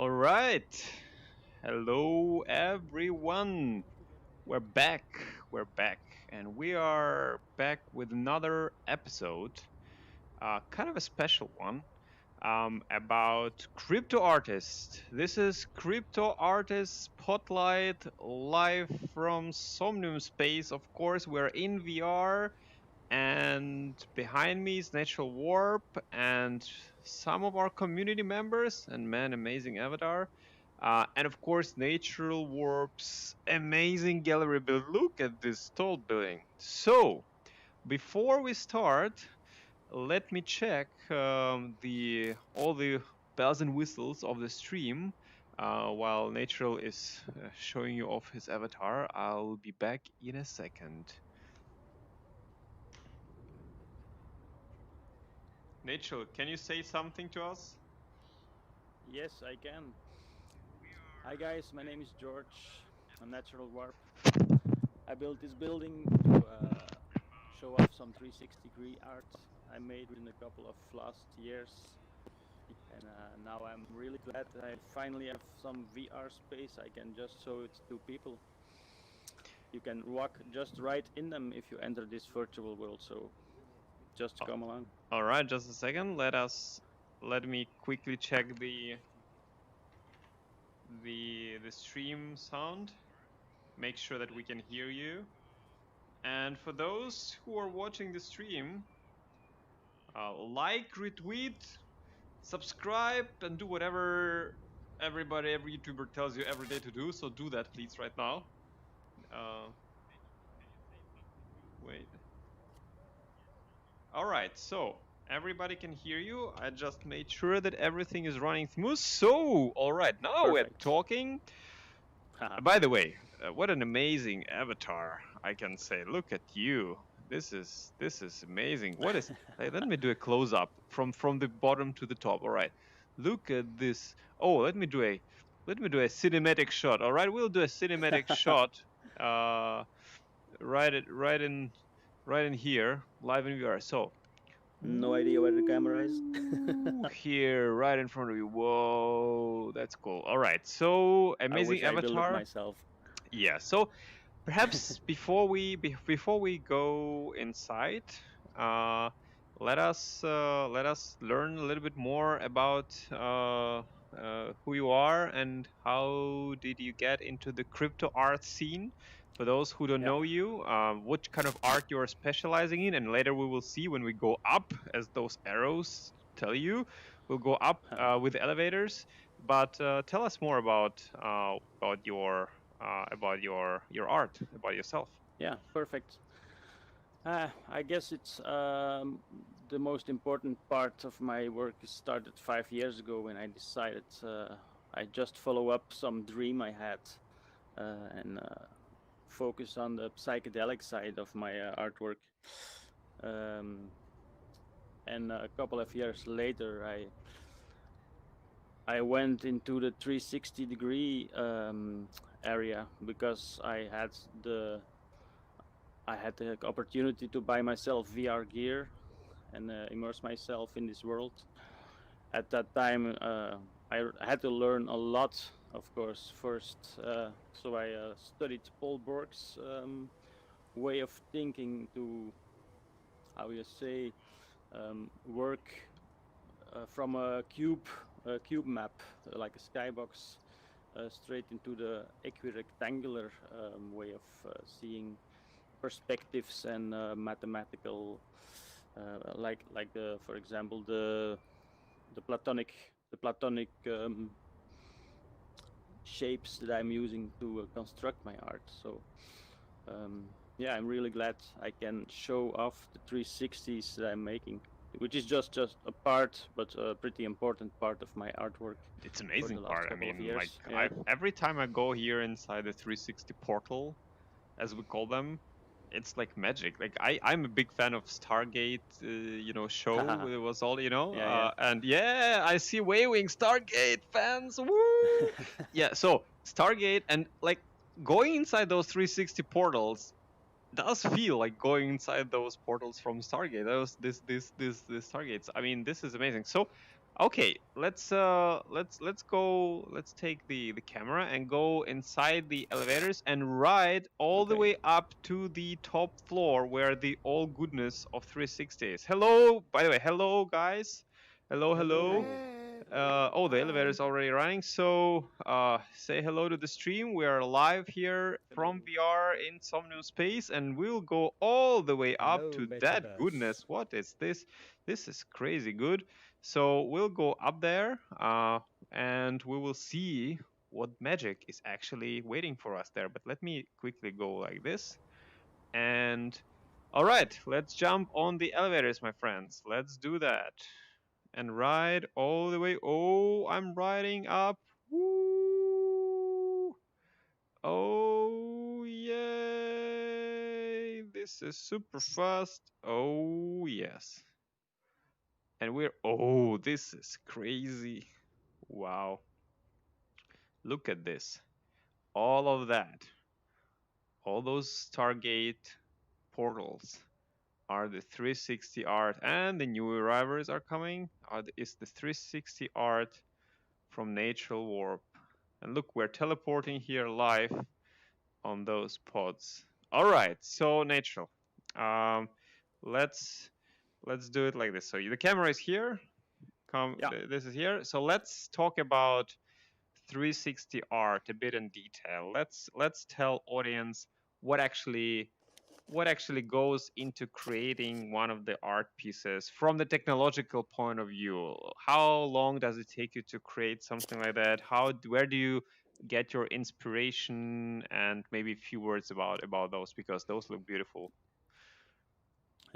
All right. Hello, everyone. We're back. We're back. And we are back with another episode, kind of a special one, about crypto artists. This is Crypto Artist Spotlight live from Somnium Space. Of course, we're in VR, and behind me is Natural Warp and some of our community members and man, amazing avatar. And of course, Natural Warp's amazing gallery build. Look at this tall building. So, before we start, let me check the all the bells and whistles of the stream. While Natural is showing you off his avatar, I'll be back in a second. Natural, can you say something to us? Yes, I can. Hi guys, my name is George. I'm Natural Warp. I built this building to show off some 360-degree art I made in a couple of last years. And now I'm really glad I finally have some VR space I can just show it to people. You can walk just right in them if you enter this virtual world, so just come along. All right, just a second. Let me quickly check the stream sound. Make sure that we can hear you. And for those who are watching the stream, like, retweet, subscribe, and do whatever every YouTuber tells you every day to do. So do that, please, right now. Wait. All right, so everybody can hear you. I just made sure that everything is running smooth. So, all right, now Perfect. we're talking. By the way, what an amazing avatar, I can say. Look at you. This is amazing. What is? Let me do a close up from the bottom to the top. All right. Look at this. Oh, let me do a cinematic shot. All right, we'll do a cinematic shot. Right in here, live in VR. So, no idea where the camera is. Here, right in front of you. Whoa, that's cool. All right, so amazing I wish avatar. I built it myself. Yeah. So, perhaps before we go inside, let us learn a little bit more about who you are and how did you get into the crypto art scene. For those who don't know you, what kind of art you are specializing in, and later we will see when we go up, as those arrows tell you, we'll go up with the elevators. But tell us more about your art, about yourself. Yeah, perfect. I guess it's the most important part of my work started 5 years ago when I decided I just follow up some dream I had and focus on the psychedelic side of my artwork. And a couple of years later, I went into the 360-degree area because I had the opportunity to buy myself VR gear and immerse myself in this world. At that time, I had to learn a lot, of course, first. So I studied Paul Borg's way of thinking to, how you say, work from a cube map, like a skybox, straight into the equirectangular way of seeing perspectives and mathematical, like the, for example, the platonic shapes that I'm using to construct my art. So yeah, I'm really glad I can show off the 360s that I'm making, which is just a part, but a pretty important part of my artwork. It's an amazing part. I mean, like, every time I go here inside the 360 portal, as we call them, it's like magic. Like, I'm a big fan of Stargate, show. It was all, and yeah, I see waving Stargate fans. Woo! Yeah, so Stargate, and like going inside those 360 portals does feel like going inside those portals from Stargate. Those this Stargates. I mean, this is amazing. So, Okay, let's go. Let's take the camera and go inside the elevators and ride all the Okay. way up to the top floor where the all goodness of 360 is. Hello, by the way, hello guys. Hello, hello. Hello. Oh, the elevator Hi. is already running. So, say hello to the stream. We are live here from Hello. VR in Somnium Space, and we'll go all the way up Hello, to that Metaverse. goodness. What is this? This is crazy good. So we'll go up there, and we will see what magic is actually waiting for us there. But let me quickly go like this, and all right, let's jump on the elevators, my friends. Let's do that and ride all the way. Oh, I'm riding up. Woo! Oh, yay! This is super fast. Oh, yes. And oh, this is crazy. Wow. Look at this. All of that. All those Stargate portals are the 360 art, and the new arrivals are coming. Is the 360 art from Natural Warp. And look, we're teleporting here live on those pods. All right, so Natural. Um, let's let's do it like this. So the camera is here. Yeah. This is here. So let's talk about 360 art a bit in detail. Let's tell audience what actually what actually goes into creating one of the art pieces from the technological point of view. How long does it take you to create something like that? Where do you get your inspiration, and maybe a few words about those, because those look beautiful.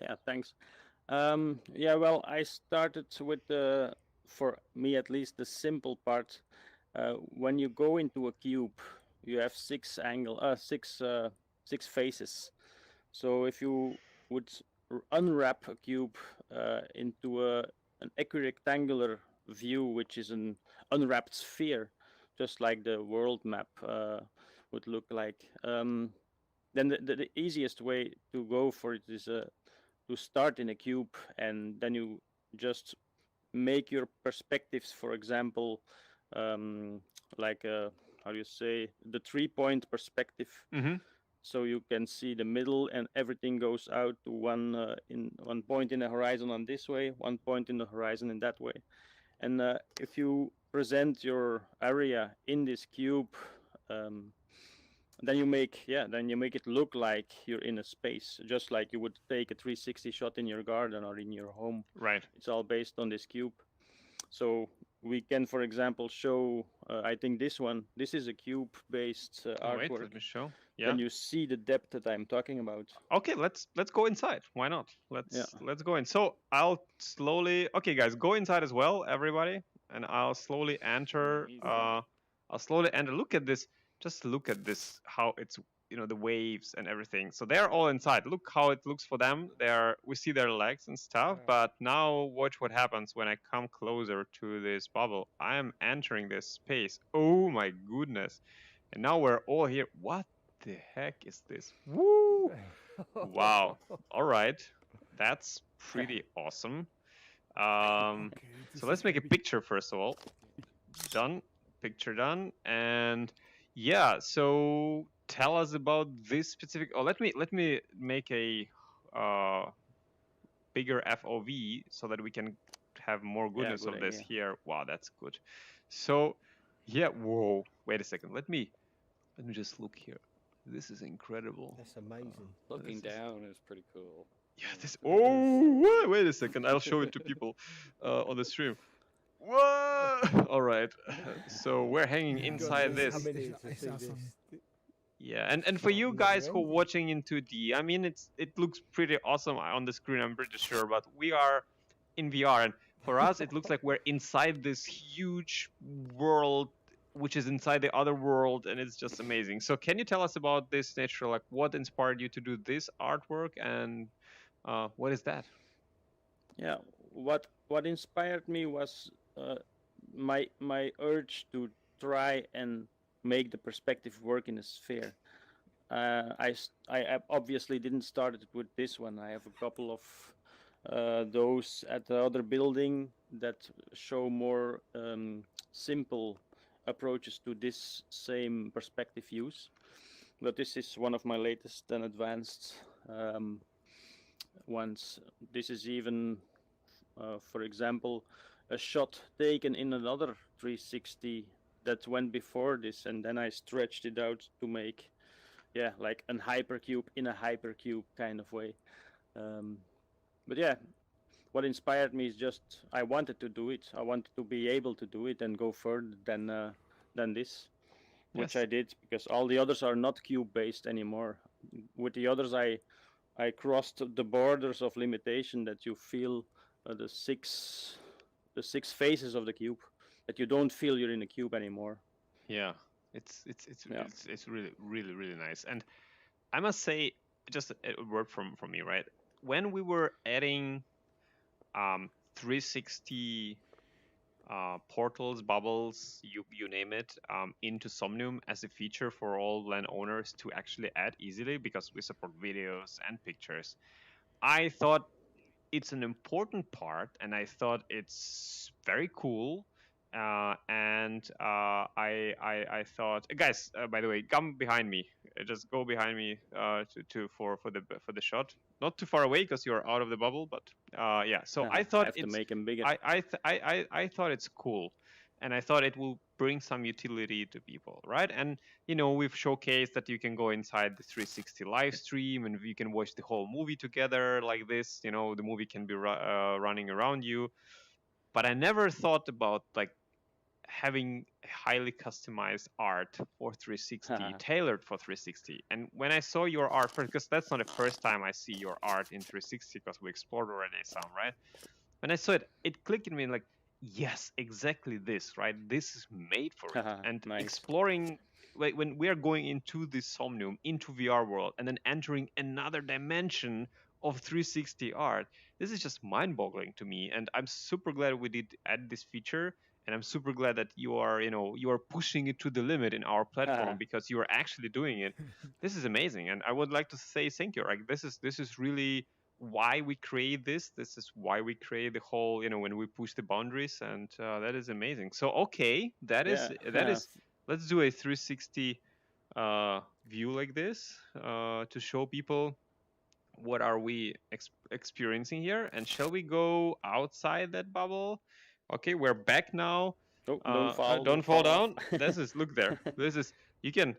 Yeah. Thanks. Yeah. Well, I started with the, for me at least, the simple part. When you go into a cube, you have six faces. So if you would unwrap a cube into an equirectangular view, which is an unwrapped sphere, just like the world map would look like, then the easiest way to go for it is to start in a cube, and then you just make your perspectives, for example, um, like how do you say, the 3 point perspective, Mm-hmm. so you can see the middle and everything goes out to one point in the horizon on this way, one point in the horizon in that way. And if you present your area in this cube, um, then you make it look like you're in a space, just like you would take a 360 shot in your garden or in your home. Right. It's all based on this cube. So we can, for example, show, I think this is a cube based Wait, artwork. let me show. Yeah. Then you see the depth that I'm talking about. Okay, let's go inside. Why not? Yeah. Let's go in. So I'll slowly. Okay, guys, go inside as well, everybody, and I'll slowly enter. Okay. I'll slowly enter. Look at this. Just look at this. How it's, the waves and everything. So they're all inside. Look how it looks for them. We see their legs and stuff. But now watch what happens when I come closer to this bubble. I am entering this space. Oh my goodness! And now we're all here. What the heck is this? Woo! Wow. All right. That's pretty awesome. Okay, So this is let's make gonna a be. picture first of all. Done. Picture done. And yeah, so tell us about this specific. Oh, let me make a uh, bigger FOV so that we can have more Yeah, goodness good of this idea. here. Wow, that's good. So yeah, whoa. Wait a second. Let me just look here. This is incredible. That's amazing. This Looking is down is pretty cool. Yeah, this. Because Oh, wait a second. I'll show it to people on the stream. Whoa! All right. So we're hanging you've got inside to this. come in here to see this. Yeah, and for Might you never guys who are end. watching in 2D, I mean, it looks pretty awesome on the screen. I'm pretty sure, but we are in VR, and for us, it looks like we're inside this huge world, which is inside the other world, and it's just amazing. So, can you tell us about this nature? Like, what inspired you to do this artwork, and what is that? Yeah. What inspired me was my urge to try and make the perspective work in a sphere. I obviously didn't start it with this one. I have a couple of those at the other building, that show more simple approaches to this same perspective use. But this is one of my latest and advanced um, ones. This is even, for example, a shot taken in another 360 that went before this, and then I stretched it out to make, yeah, like an hypercube in a hypercube kind of way. Um, but yeah, what inspired me is just I wanted to do it. I wanted to be able to do it and go further than this, which Yes. I did because all the others are not cube based anymore. With the others, I crossed the borders of limitation that you feel the six faces of the cube, that you don't feel you're in a cube anymore. Yeah. It's Yeah. it's really really nice. And I must say, just a word from me, right? When we were adding 360 portals, bubbles, you name it, into Somnium as a feature for all LAN owners to actually add easily, because we support videos and pictures, I thought it's an important part, and I thought it's very cool. I thought, guys, by the way, come behind me. Just go behind me for the shot. Not too far away because you're out of the bubble, but yeah. So I I thought have to it's make them bigger. I thought it's cool, and I thought it will bring some utility to people, right? And we've showcased that you can go inside the 360 live stream and you can watch the whole movie together like this. The movie can be running around you. But I never thought about like having highly customized art for 360, tailored for 360. And when I saw your art, because that's not the first time I see your art in 360, because we explored already some, right? When I saw it, it clicked in me like, yes, exactly this, right? This is made for it. And Nice. exploring, like when we are going into this Somnium, into VR world, and then entering another dimension of 360 art, this is just mind-boggling to me. And I'm super glad we did add this feature. And I'm super glad that you are pushing it to the limit in our platform, because you are actually doing it. This is amazing, and I would like to say thank you. Like this is really why we create this. This is why we create the whole, when we push the boundaries, and that is amazing. So okay, that is Yeah. that is. Let's do a 360 view like this to show people what are we experiencing here. And shall we go outside that bubble? Okay, we're back now. Oh, don't fall. Don't Don't fall fall off. down. This is, look there. This is, you can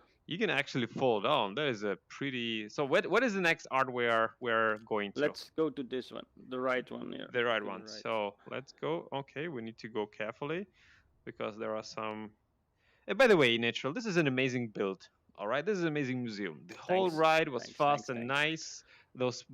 actually fall down. That is a pretty. So what is the next art we're going to? Let's go to this one, the right one here. The right To the one. right. So let's go. Okay, we need to go carefully because there are some. And by the way, Natural, this is an amazing build. All right, this is an amazing museum. The whole Thanks. ride was Thanks. fast Thanks. and Thanks. nice. Those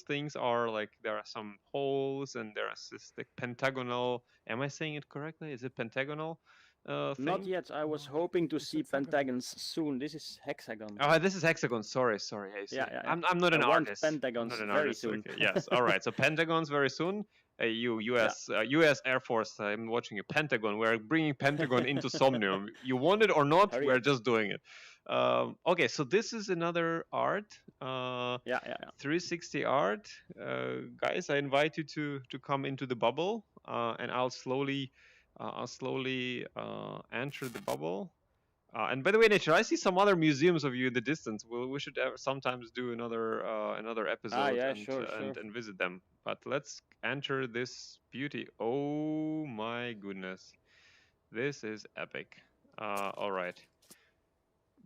things are like, there are some holes, and there is this like pentagonal. Am I saying it correctly? Is it pentagonal Not thing? yet. I was No, hoping to it's see hexagonal. pentagons soon. This is hexagon. Oh, this is hexagon. Sorry. I see. Yeah, yeah, yeah. I'm not I an want artist. I'm pentagons not an very artist. soon. Okay. Yes. All right. So pentagons very soon. Yeah. U.S. Air Force. I'm watching a Pentagon. We're bringing Pentagon into Somnium. You want it or not? Hurry We're up. just doing it. Okay. So this is another art. Yeah, yeah, yeah. 360 art. Guys, I invite you to come into the bubble, and I'll slowly enter the bubble. And by the way, Nature, I see some other museums of you in the distance. We should sometimes do another episode Yeah, and sure, and sure. and visit them. But let's enter this beauty. Oh my goodness, this is epic. All right,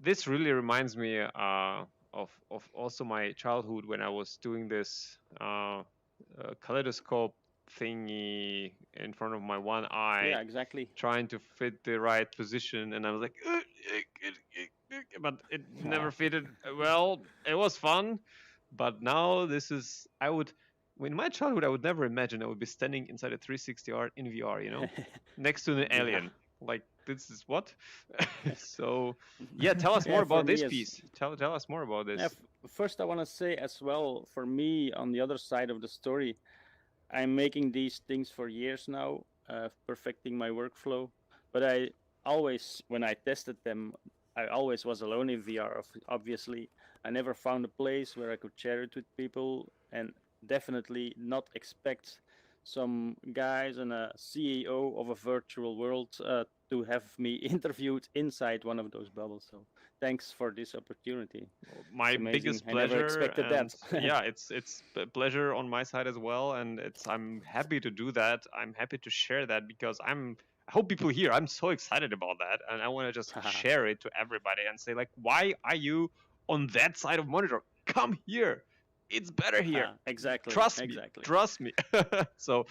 this really reminds me of also my childhood when I was doing this kaleidoscope thingy in front of my one eye, Yeah, exactly. trying to fit the right position, and I was like, but it never fitted well. It was fun, but now this is, in my childhood, I would never imagine I would be standing inside a 360 art in VR, next to an Yeah. alien. Like, this is what? So, yeah, tell us more Yeah, for about this me as piece. Tell us more about yeah, this. first I want to say as well, for me on the other side of the story, I'm making these things for years now, perfecting my workflow. But I always, when I tested them, I always was alone in VR. Obviously, I never found a place where I could share it with people, and definitely not expect some guys and a CEO of a virtual world to have me interviewed inside one of those bubbles. So thanks for this opportunity. It's My amazing. biggest I never pleasure, expected that. and yeah, it's a pleasure on my side as well, and I'm happy to do that. I'm happy to share that because I hope people hear. I'm so excited about that, and I want to just share it to everybody and say like, why are you on that side of monitor? Come here, it's better here. Exactly, Trust me, exactly. trust me. So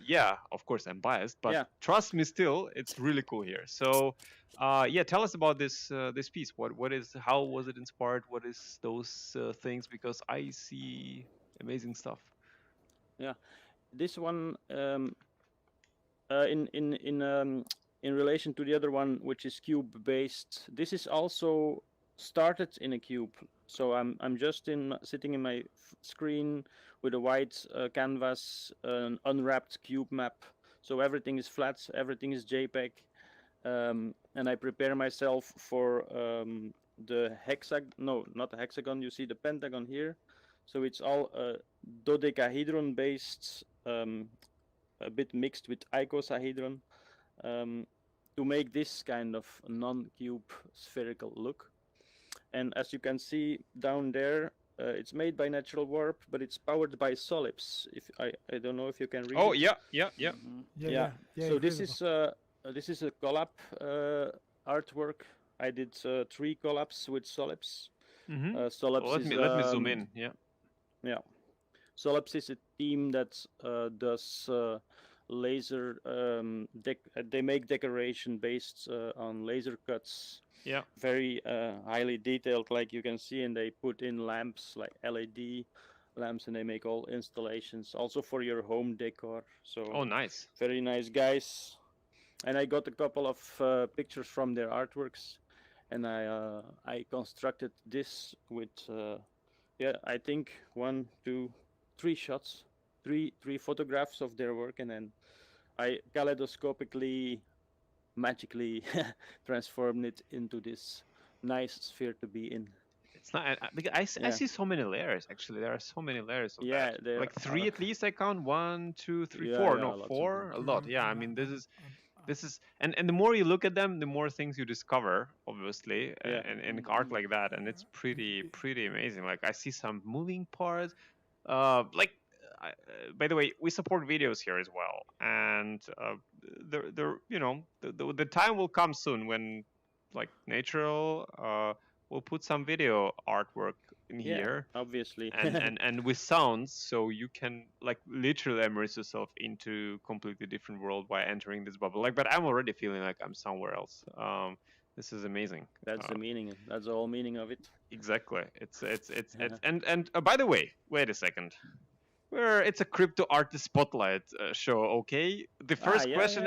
yeah, of course I'm biased, but Yeah. trust me, still, it's really cool here. So yeah, tell us about this piece. What is, how was it inspired? What is those things? Because I see amazing stuff. Yeah, this one in relation to the other one, which is cube based. This is also started in a cube. So I'm just sitting in my screen with a white canvas, an unwrapped cube map. So everything is flat, everything is JPEG, and I prepare myself for the hexagon. No, not the hexagon. You see the pentagon here. So it's all dodecahedron based, a bit mixed with icosahedron, um, to make this kind of non-cube spherical look. And as you can see down there, it's made by natural warp, but it's powered by Solips. If I don't know if you can read Oh it. yeah, yeah, yeah. Yeah. So this is a collab artwork. I did 3 collabs with Solips. Mm-hmm. Solips is Let me zoom in. Yeah. yeah. Solips is a team that does laser. They make decoration based on laser cuts. Yeah. Very highly detailed, like you can see, and they put in lamps like LED lamps, and they make all installations also for your home decor. So Oh, nice. very nice guys. And I got a couple of pictures from their artworks, and I constructed this with yeah, I think 1, 2, 3 shots, three photographs of their work, and then I kaleidoscopically, magically transformed it into this nice sphere to be in. It's not because I see so many layers. Actually, there are so many layers of Yeah, that. there Like 3 are. at least. I count 1, 2, 3, Yeah, 4. yeah, No, lots of them. 4. A lot. Yeah. I mean, this is and the more you look at them, the more things you discover. Obviously, Yeah. in art like that, and it's pretty amazing. Like I see some moving parts. Like. By the way, we support videos here as well, and you know the time will come soon when like natural we'll put some video artwork in Yeah, here obviously. and with sounds, so you can like literally immerse yourself into completely different world by entering this bubble. Like, but I'm already feeling like I'm somewhere else. This is amazing. That's the meaning. That's the whole meaning of it. Exactly. It's and by the way, wait a second. Where it's a crypto artist spotlight show, okay? The first question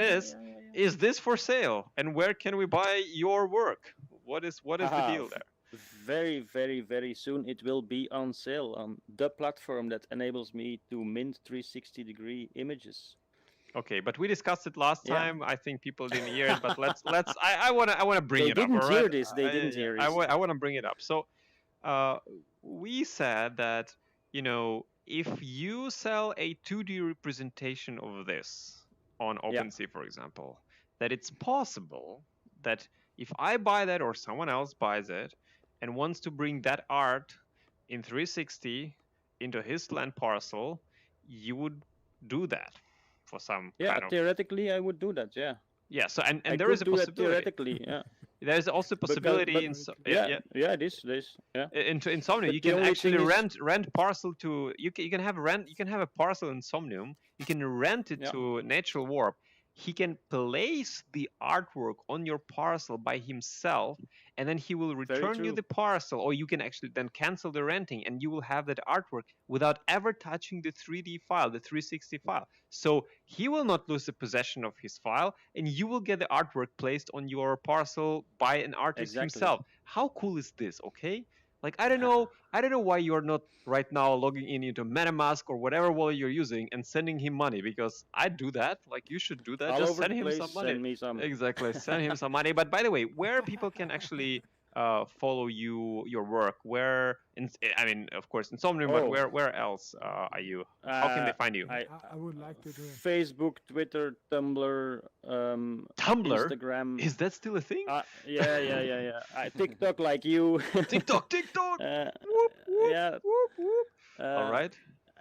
is this for sale? And where can we buy your work? What is the deal there? Very, very, very soon it will be on sale on the platform that enables me to mint 360-degree images. Okay, but we discussed it last time. I think people didn't hear it, but let's I wanna bring it up. All right? They didn't hear this. I wanna bring it up. So, we said that, you know, if you sell a 2D representation of this on OpenSea, for example, that it's possible that if I buy that or someone else buys it and wants to bring that art in 360 into his land parcel, you would do that for some kind of... theoretically I would do that. Yeah, so and there is a possibility. Theoretically, There's also a possibility this in Somnium you can actually rent parcel to you can have a parcel in Somnium. You can rent it to Natural Warp. He can place the artwork on your parcel by himself, and then he will return you the parcel, or you can actually then cancel the renting, and you will have that artwork without ever touching the 3D file, the 360 file. So he will not lose the possession of his file, and you will get the artwork placed on your parcel by an artist himself. How cool is this? Okay. Like, I don't know why you're not right now logging in into MetaMask or whatever wallet you're using and sending him money, because I do that. Like, you should do that. Just send him some money. Send me some. Exactly. Send him some money. But by the way, where people can actually follow your work? Where I mean, of course, in Somnium, but Oh, where else are you? How can they find you? I would like to do it. Facebook, Twitter, Tumblr, Tumblr? Instagram. Is that still a thing? Yeah. TikTok, like you. TikTok, TikTok. uh, Whoop whoop yeah. whoop whoop. All Uh, right.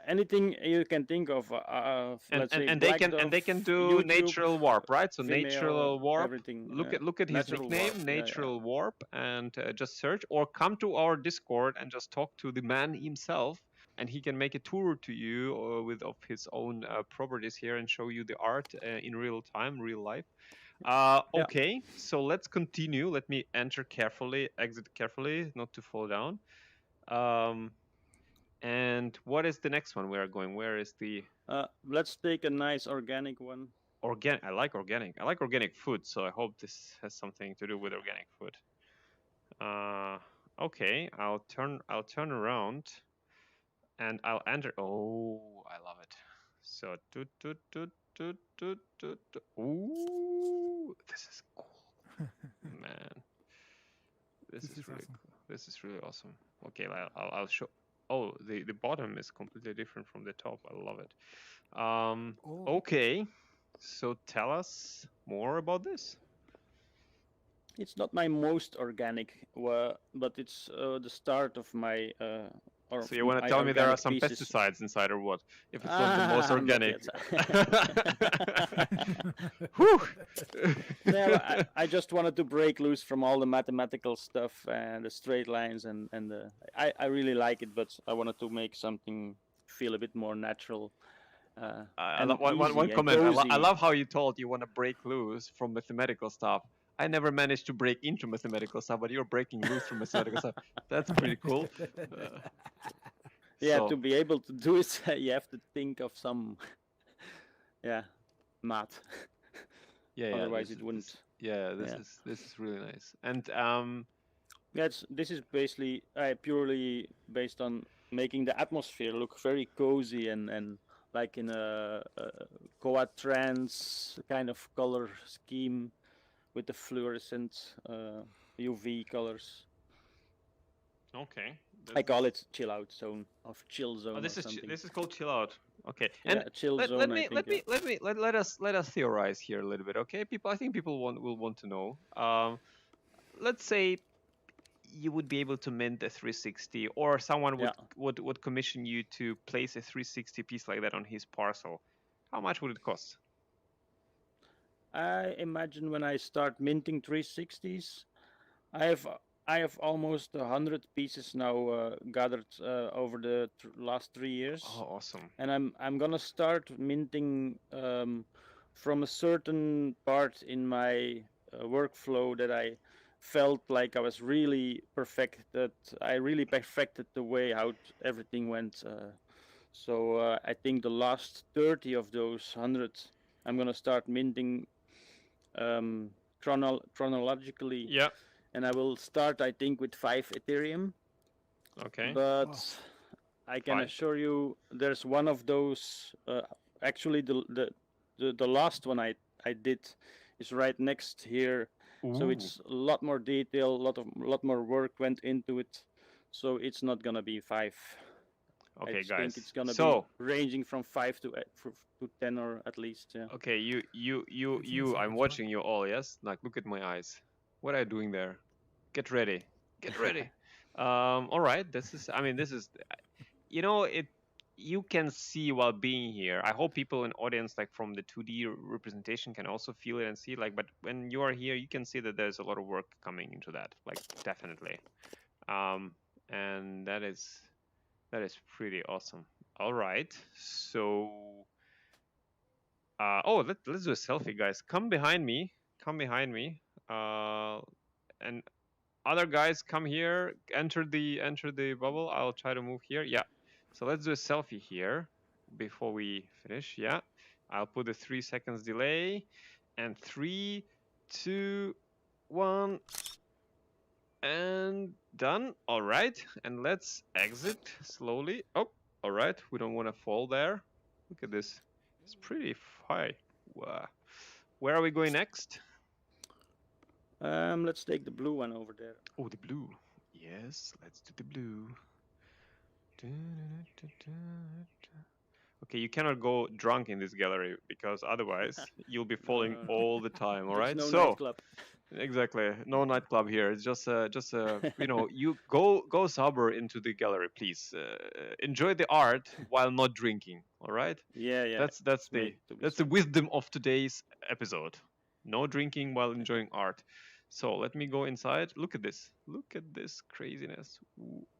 Anything you can think of. And, Let's and say and they Black can Dove, do YouTube, natural warp, right? So natural Vimeo, warp. everything. Look at his Natural nickname, warp. Yeah. natural warp, and just search or come to our Discord and just talk to the man himself, and he can make a tour to you with of his own properties here and show you the art in real time, real life. Yeah. Okay, so let's continue. Let me enter carefully, exit carefully, not to fall down. And what is the next one we are going? Where is the Let's take a nice organic one. organic? I like organic. I like organic food, so I hope this has something to do with organic food. Okay, I'll turn around and I'll enter. Oh, I love it. So ooh, this is cool, man. This is really awesome. cool. This is really awesome. Okay, I'll show. Oh, the bottom is completely different from the top. I love it. Oh, Okay, so tell us more about this. It's not my most organic, but it's the start of my So you want to tell me there are organic some pieces. pesticides inside or what? If it's not the most organic. Whew. No, I just wanted to break loose from all the mathematical stuff and the straight lines and I really like it, but I wanted to make something feel a bit more natural. I And love one easy and comment. I cozy. love how you told you want to break loose from mathematical stuff. I never managed to break into mathematical stuff, but you're breaking loose from mathematical stuff. That's pretty cool. Yeah, So to be able to do it, you have to think of some, yeah, math. yeah, Otherwise, it wouldn't. this is really nice. And Yeah, this is basically purely based on making the atmosphere look very cozy and like in a Goa trance kind of color scheme with the fluorescent UV colors. okay, I call it chill out zone or chill zone oh, or something. this is called chill out. Okay, Yeah, and chill zone. I think. let us theorize here a little bit. Okay, people, I think people will want to know. Let's say you would be able to mint a 360, or someone would commission you to place a 360 piece like that on his parcel. How much would it cost? I imagine when I start minting 360s, I have almost 100 pieces now gathered over the last 3 years. Oh, awesome! And I'm gonna start minting from a certain part in my workflow that I felt like I was really perfected. I really perfected the way how everything went. So I think the last 30 of those 100, I'm gonna start minting chronologically. Yeah. And I will start, I think, with 5 Ethereum. Okay. But Wow. I can assure you, there's one of those. Actually, the last one I did is right next here. Ooh. So it's a lot more detail, lot more work went into it. So it's not gonna be 5. Okay, I guys. think it's gonna be ranging from 5 to 10 or at least. Yeah. Okay, you. I'm watching you all. Yes, like look at my eyes. What are you doing there? Get ready. Get ready. All right. This is. I mean, this is. You know, it. You can see while being here. I hope people in audience, like from the 2D representation, can also feel it and see. Like, but when you are here, you can see that there's a lot of work coming into that. Like, definitely. And that is pretty awesome. All right. So. Oh, let's do a selfie, guys. Come behind me. Come behind me. And other guys, come here. Enter the bubble. I'll try to move here. Yeah. So let's do a selfie here before we finish. Yeah. I'll put a 3 seconds delay. And 3, 2, 1. And done. All right. And let's exit slowly. Oh, all right. We don't want to fall there. Look at this. It's pretty high. Wow. Where are we going next? Let's take the blue one over there. Oh, the blue. Yes, let's do the blue. Okay, you cannot go drunk in this gallery because otherwise you'll be No, falling no, no. all the time. All It's right. no So nightclub. exactly, no nightclub here. It's just you know, you go sober into the gallery, please. Enjoy the art while not drinking. All right. Yeah, yeah. That's It's made to be that's the so. wisdom of today's episode. No drinking while enjoying art. So let me go inside. Look at this. Look at this craziness.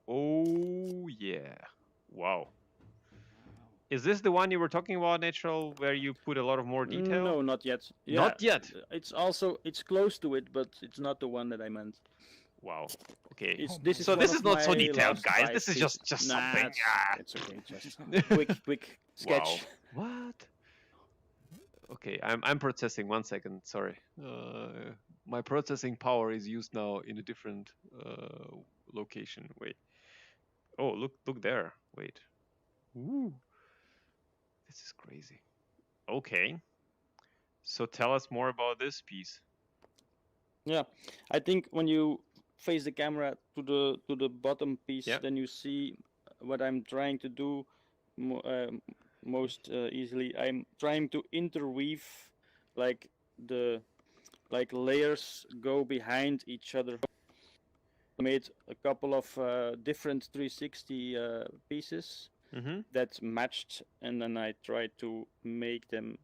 Oh yeah. Wow. Is this the one you were talking about, Natural, where you put a lot of more detail? No, not yet. Yeah, Not yet. it's close to it, but it's not the one that I meant. Wow. Okay. It's Oh this my is So one this god. is of not so my detailed, last guys. five This is pieces. just Nah, something. Ah. it's okay. Just Wow. quick sketch. What? Okay, I'm processing. 1 second. Sorry. My processing power is used now in a different location. Wait. Oh, look there. Wait. Ooh, this is crazy. Okay. So tell us more about this piece. Yeah, I think when you face the camera to the bottom piece, Yeah. then you see what I'm trying to do most easily. I'm trying to interweave like the like layers go behind each other. Made a couple of different 360 pieces Mm-hmm. that matched, and then I tried to make them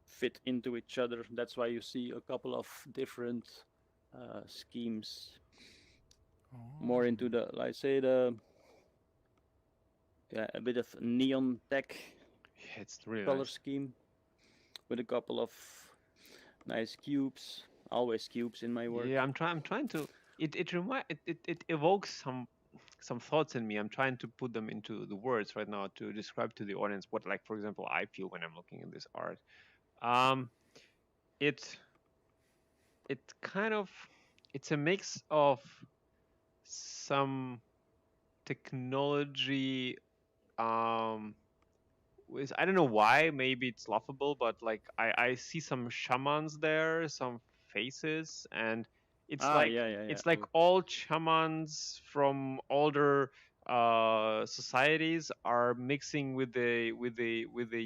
fit into each other. That's why you see a couple of different schemes, more Oh. into the, like say the, yeah, a bit of neon tech Yeah, it's really color nice. scheme with a couple of nice cubes. Always cubes in my work. Yeah, I'm trying to. It evokes some thoughts in me. I'm trying to put them into the words right now to describe to the audience what, like, for example, I feel when I'm looking at this art. Um, it it kind of it's a mix of some technology with, I don't know why, maybe it's laughable, but like I see some shamans there, some faces, and it's Ah, like yeah, yeah, yeah. it's like all shamans from older societies are mixing with the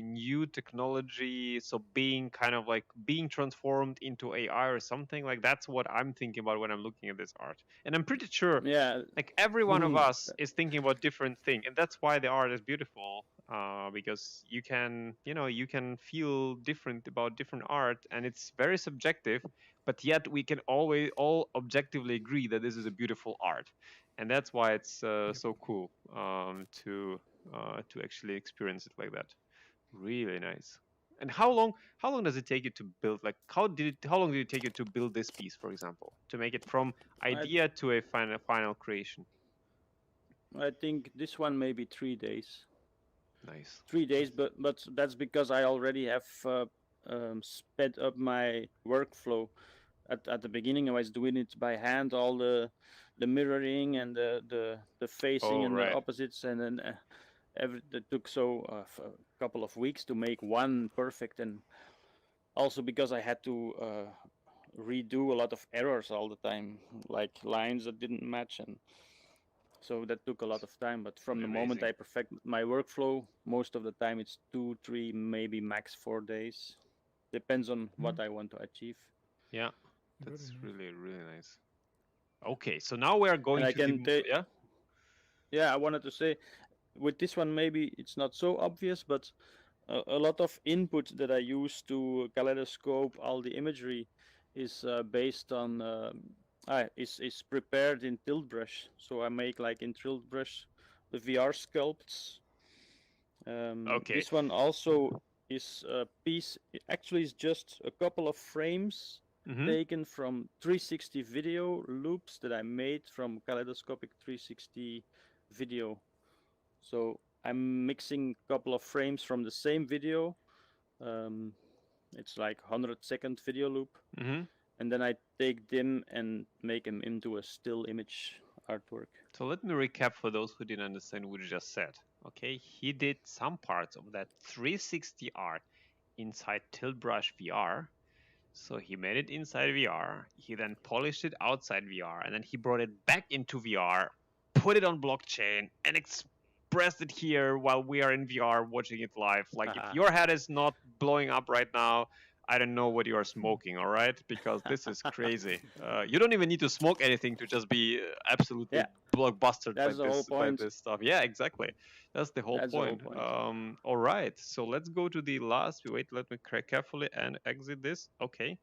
new technology, so being kind of like being transformed into AI or something. Like that's what I'm thinking about when I'm looking at this art, and I'm pretty sure Yeah. like every one of us is thinking about different thing, and that's why the art is beautiful, because you can, you know, you can feel different about different art, and it's very subjective, but yet we can always all objectively agree that this is a beautiful art, and that's why it's Yep. so cool, to actually experience it like that. Really nice. And how long does it take you to build, like how long did it take you to build this piece, for example, to make it from I idea to a final creation? I think this one maybe 3 days. Nice. 3 days, but that's because I already have sped up my workflow. At the beginning, I was doing it by hand, all the mirroring and the facing Oh, and the right. opposites, and then it took a couple of weeks to make one perfect, and also because I had to redo a lot of errors all the time, like lines that didn't match, and so that took a lot of time. But from the moment Amazing. I perfect my workflow, most of the time it's 2 3 maybe max 4 days, depends on Mm. what I want to achieve. Yeah, Very that's nice. really nice. Okay, so now we are And going I to the can take, yeah. yeah, I wanted to say with this one maybe it's not so obvious, but a lot of input that I use to kaleidoscope all the imagery is based on is prepared in tilt brush. So I make like in tilt brush the VR sculpts. Okay. This one also is a piece. It actually is just a couple of frames Mm-hmm. taken from 360 video loops that I made from kaleidoscopic 360 video. So I'm mixing a couple of frames from the same video. Um, it's like 100-second video loop, Mm-hmm. and then I take them and make them into a still image artwork. So let me recap for those who didn't understand what you just said. Okay, he did some parts of that 360 art inside Tilt Brush VR, So he made it inside VR. He then polished it outside VR, and then he brought it back into VR, put it on blockchain, and expressed it here while we are in VR watching it live. Like, if your head is not blowing up right now, I don't know what you are smoking, all right? Because this is crazy. You don't even need to smoke anything to just be absolutely Yeah, blockbustered that's the whole by point. this stuff. Yeah, exactly. That's the whole That's the whole point. point. All right. So let's go to the last. Wait, let me carefully and exit this. Okay.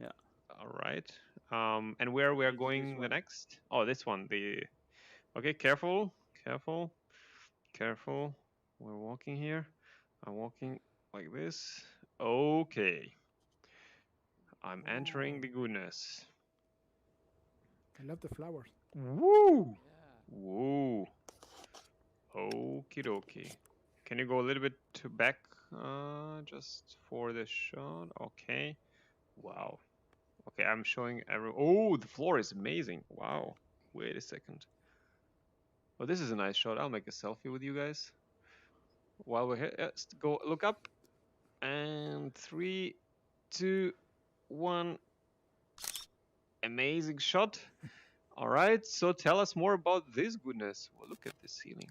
Yeah. All right. And where we are This is this going the one. next? Oh, this one. The okay. Careful. Careful. Careful. We're walking here. I'm walking like this. Okay. I'm entering Oh, the goodness. I love the flowers. Woo! Woo! Okie dokie. Can you go a little bit to back just for the shot? Okay. Wow. Okay, I'm showing every. Oh, the floor is amazing. Wow. Wait a second. Oh, this is a nice shot. I'll make a selfie with you guys while we're here. Yes, go look up. And three, two, one. Amazing shot. All right. So tell us more about this goodness. Well, look at this ceiling.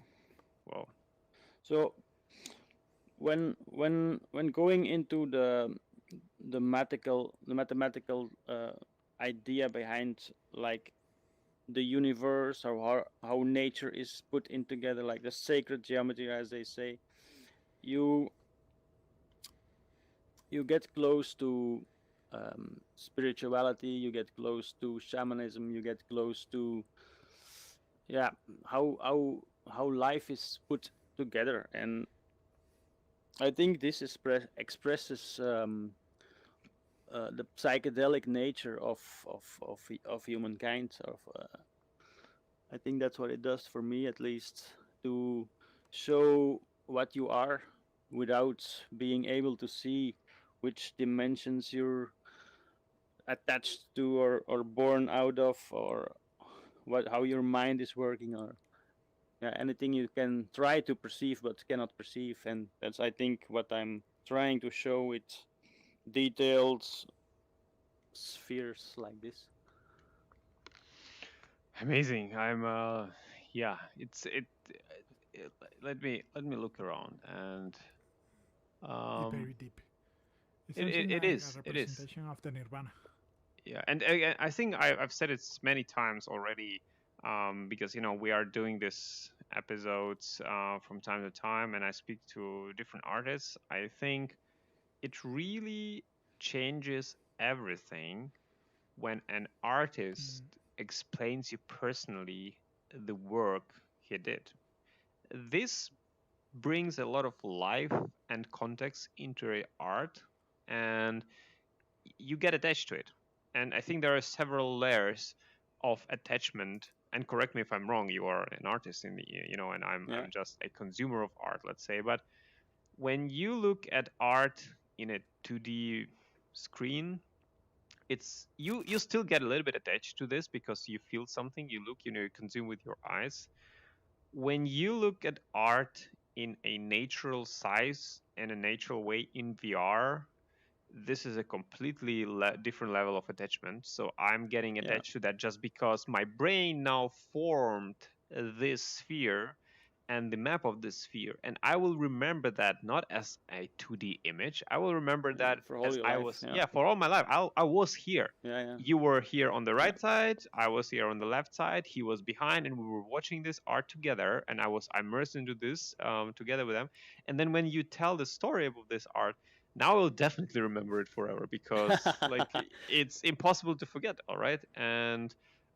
Wow. So when going into the mathematical idea behind like the universe or how nature is put in together, like the sacred geometry, as they say, you you get close to spirituality, you get close to shamanism, you get close to yeah how life is put together. And I think this expresses the psychedelic nature of humankind. I think that's what it does for me, at least, to show what you are without being able to see which dimensions you're attached to or born out of, or what how your mind is working, or yeah, anything you can try to perceive but cannot perceive. And that's, I think, what I'm trying to show with detailed spheres like this. Amazing. I'm yeah, it let me look around and It's um very deep. It's something it like a is. It is. representation of the nirvana. Yeah, and I think I've said it many times already, because we are doing this episodes from time to time, and I speak to different artists. I think it really changes everything when an artist Mm. explains you personally the work he did. This brings a lot of life and context into your art, and you get attached to it. And I think there are several layers of attachment. And correct me if I'm wrong. You are an artist in the, and Yeah, I'm just a consumer of art, let's say. But when you look at art in a 2D screen, it's you still get a little bit attached to this because you feel something. You look, you consume with your eyes. When you look at art in a natural size and a natural way in VR, this is a completely different level of attachment. So I'm getting yeah, attached to that just because my brain now formed this sphere and the map of this sphere. And I will remember that not as a 2D image. I will remember yeah, that for all as your I life. was, Yeah, yeah, for all my life. I was here. yeah, yeah, You were here on the yeah, right side. I was here on the left side. He was behind, and we were watching this art together. And I was immersed into this together with them. And then when you tell the story of this art, now I will definitely remember it forever because like it's impossible to forget. All right, and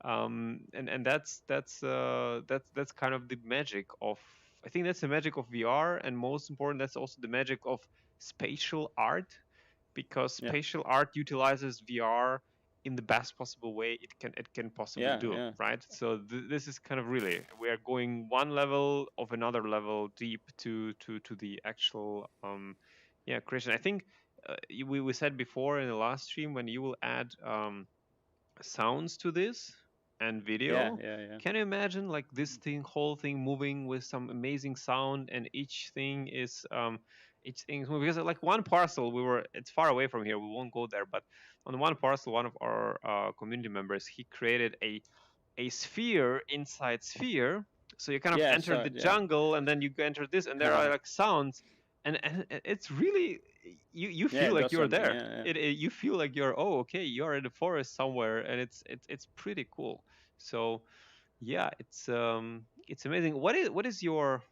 that's kind of the magic of. I think that's the magic of VR, and most important, that's also the magic of spatial art, because yeah, spatial art utilizes VR in the best possible way it can possibly yeah, do, yeah, right? So this is kind of really we are going one level of another level deep to the actual yeah creation. I think we said before in the last stream when you will add sounds to this and yeah, video. yeah, yeah. Can you imagine like this thing, whole thing moving with some amazing sound, and each thing is each thing because like one parcel it's far away from here. We won't go there, but on one parcel, one of our community members he created a sphere inside sphere. So you kind of Yeah, enter so the yeah. jungle and then you enter this, and there are like sounds, and it's really you Yeah, feel it like does you're something. there. Yeah, yeah. You feel like you're okay, you're in the forest somewhere, and it's pretty cool. So yeah, it's amazing. What is your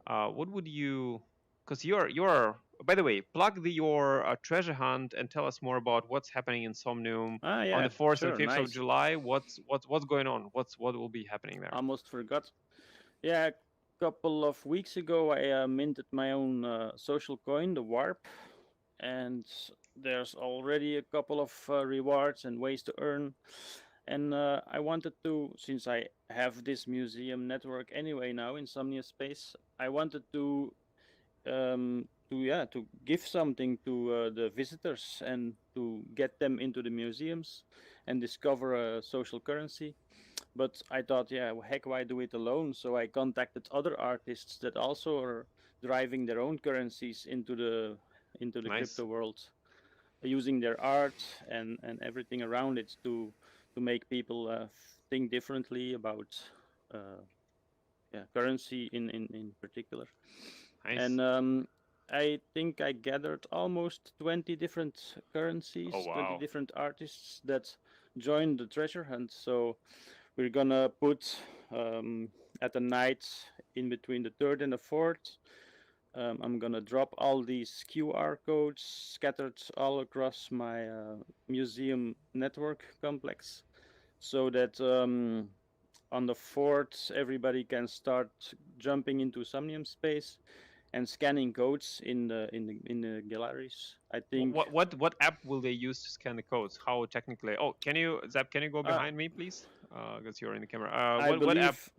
what would you because you're by the way plug your treasure hunt and tell us more about what's happening in Somnium Ah, on the yeah, 4th and sure, 5th of nice. July. What's going on? What will be happening there? Almost forgot. Yeah, a couple of weeks ago, I minted my own social coin, the Warp, and there's already a couple of rewards and ways to earn. And I wanted to, since I have this museum network anyway now in Somnium Space, I wanted to give something to the visitors and to get them into the museums and discover a social currency. But I thought, yeah, heck, why do it alone? So I contacted other artists that also are driving their own currencies into the Nice, crypto world, using their art and everything around it to make people think differently about uh, yeah, currency in particular. nice. And I think I gathered almost 20 different Oh currencies, 20 wow, different artists that joined the treasure hunt. So we're gonna put at the night in between the third and the fourth. I'm gonna drop all these QR codes scattered all across my museum network complex, so that on the fourth everybody can start jumping into Somnium Space and scanning codes in the galleries. I think. what app will they use to scan the codes? How technically? Oh, can you Zap? Can you go Uh, behind me, please? Because you're in the camera. I What app? believe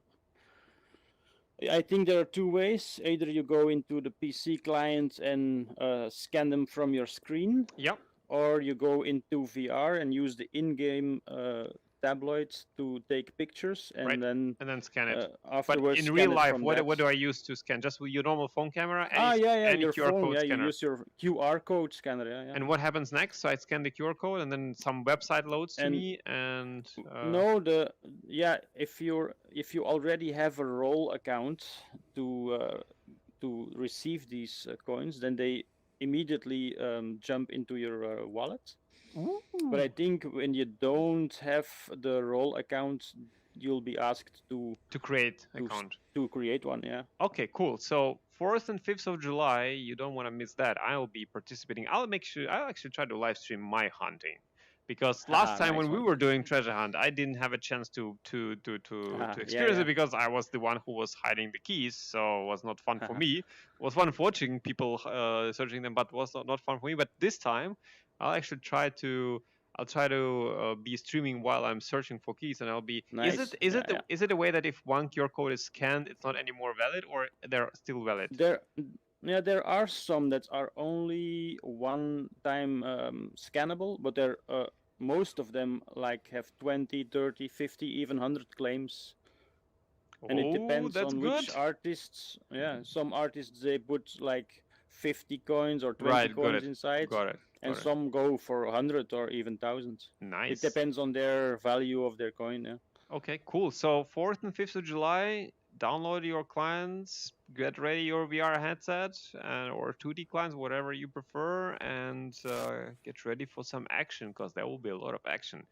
I think there are two ways. Either you go into the PC client and scan them from your screen, Yep. or you go into VR and use the in-game tabloids to take pictures, Right, and then and then scan it. But afterwards in real scan it life, from that. what do I use to scan? Just with your normal phone camera, Ah, yeah, yeah, any your QR phone. code Yeah, you scanner. use your QR code scanner. Yeah, yeah. And what happens next? So I scan the QR code, and then some website loads to And me, and no, if you already have a roll account to receive these coins, then they immediately jump into your wallet. But I ooh, think when you don't have the roll account, you'll be asked to create to account. to create one. Yeah. Okay, cool. So 4th and 5th of July, you don't want to miss that. I'll be participating. I'll actually try to live stream my hunting. Because last Haha, time nice when we one. were doing treasure hunt, I didn't have a chance to Yeah, experience it yeah. because I was the one who was hiding the keys, so it was not fun for me. It was fun watching people searching them, but was not fun for me. But this time, I'll actually try to be streaming while I'm searching for keys, and I'll be. Nice. Yeah, yeah. Is it a way that if one QR code is scanned, it's not anymore valid, or they're still valid? There, yeah, there are some that are only one time scannable, but there most of them like have 20, 30, 50, even 100 claims. And it Oh, depends that's on which good. artists. Yeah, some artists they put like 50 coins or 20 Right, got coins it, inside, got it, and got it. some go for 100 or even thousands. It Nice. depends on their value of their coin. Yeah. Okay, cool. So 4th and 5th of July, download your clients, get ready your VR headset and or 2D clients, whatever you prefer, and get ready for some action because there will be a lot of action.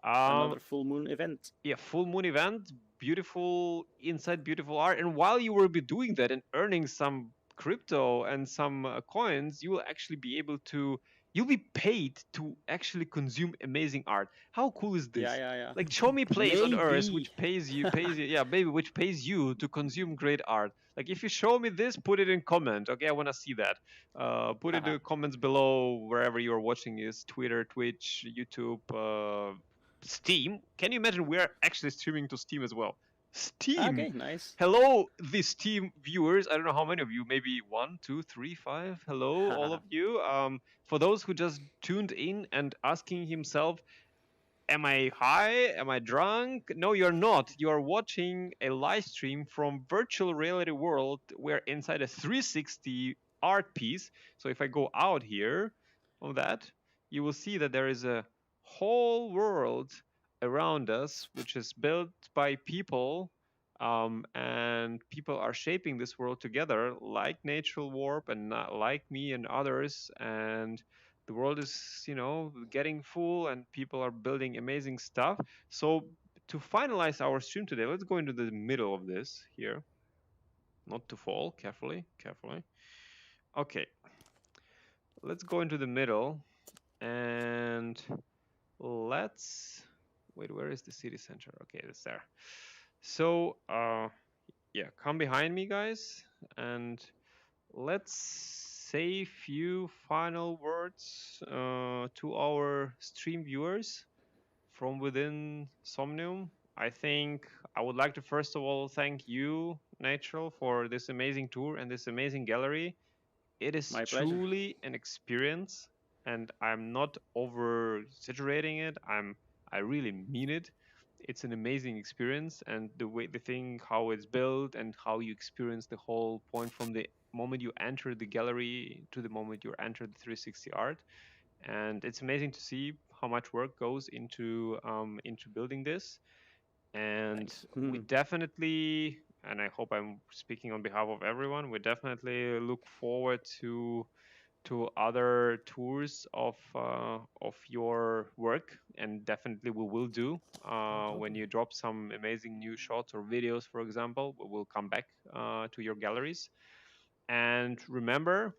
Um, Another full moon event. yeah, full moon event, beautiful inside, beautiful art, and while you will be doing that and earning some crypto and some coins, you will actually be able to. You'll be paid to actually consume amazing art. How cool is Yeah, this? yeah, yeah. Like, show me a place on Earth Maybe. which pays you, yeah, maybe which pays you to consume great art. Like, if you show me this, put it in comment. Okay, I want to see that. Put it in the comments below wherever you're watching is Twitter, Twitch, YouTube, Steam. Can you imagine we're actually streaming to Steam as well? Steam. Okay, nice. Hello, the Steam viewers. I don't know how many of you. Maybe one, two, three, five. Hello, all of you. For those who just tuned in and asking himself, "Am I high? Am I drunk?" No, you're not. You're watching a live stream from virtual reality world. We're inside a 360 art piece. So if I go out here of that, you will see that there is a whole world around us which is built by people, and people are shaping this world together, like Natural Warp and like me and others. And the world is, getting full, and people are building amazing stuff. So to finalize our stream today, let's go into the middle of this here. Not to fall. Carefully, carefully. Okay. Let's go into the middle, and let's wait. Where is the city center? Okay, it's there. So, yeah, come behind me, guys, and let's say a few final words to our stream viewers from within Somnium. I think I would like to first of all thank you, Natural, for this amazing tour and this amazing gallery. It is My pleasure. truly an experience, and I'm not over exaggerating it. I really mean it. It's an amazing experience, and the thing how it's built and how you experience the whole point from the moment you enter the gallery to the moment you enter the 360 art. And it's amazing to see how much work goes into building this. And Thanks. we definitely, and I hope I'm speaking on behalf of everyone, we definitely look forward to other tours of your work, and definitely we will do Oh, when totally. you drop some amazing new shots or videos, for example. We will come back to your galleries. And remember,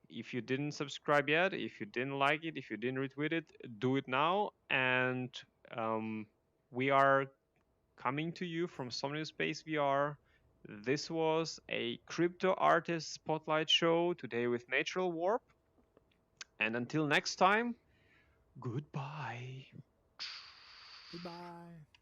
if you didn't subscribe yet, if you didn't like it, if you didn't retweet it, do it now. And we are coming to you from Somnium Space VR. This was a crypto artist spotlight show today with Natural Warp. And until next time, goodbye. Goodbye.